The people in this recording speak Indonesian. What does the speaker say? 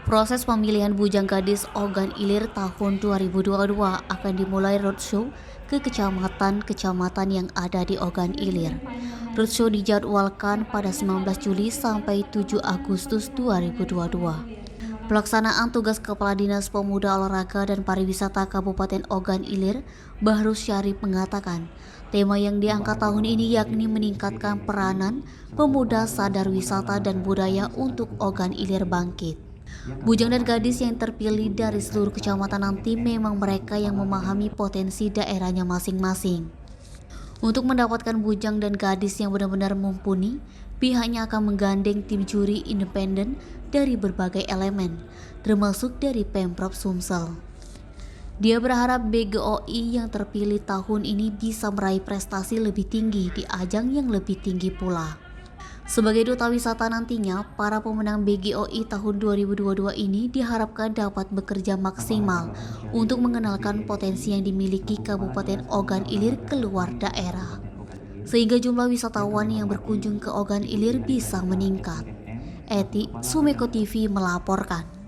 Proses pemilihan Bujang Gadis Ogan Ilir tahun 2022 akan dimulai roadshow ke kecamatan-kecamatan yang ada di Ogan Ilir. Roadshow dijadwalkan pada 19 Juli sampai 7 Agustus 2022. Pelaksanaan tugas Kepala Dinas Pemuda Olahraga dan Pariwisata Kabupaten Ogan Ilir, Bahrus Syarif mengatakan, tema yang diangkat tahun ini yakni meningkatkan peranan pemuda sadar wisata dan budaya untuk Ogan Ilir bangkit. Bujang dan gadis yang terpilih dari seluruh kecamatan nanti memang mereka yang memahami potensi daerahnya masing-masing. Untuk mendapatkan bujang dan gadis yang benar-benar mumpuni, pihaknya akan menggandeng tim juri independen dari berbagai elemen, termasuk dari Pemprov Sumsel. Dia berharap BGOI yang terpilih tahun ini bisa meraih prestasi lebih tinggi di ajang yang lebih tinggi pula. Sebagai duta wisata nantinya, para pemenang BGOI tahun 2022 ini diharapkan dapat bekerja maksimal untuk mengenalkan potensi yang dimiliki Kabupaten Ogan Ilir keluar daerah, sehingga jumlah wisatawan yang berkunjung ke Ogan Ilir bisa meningkat. Eti, Sumeko TV melaporkan.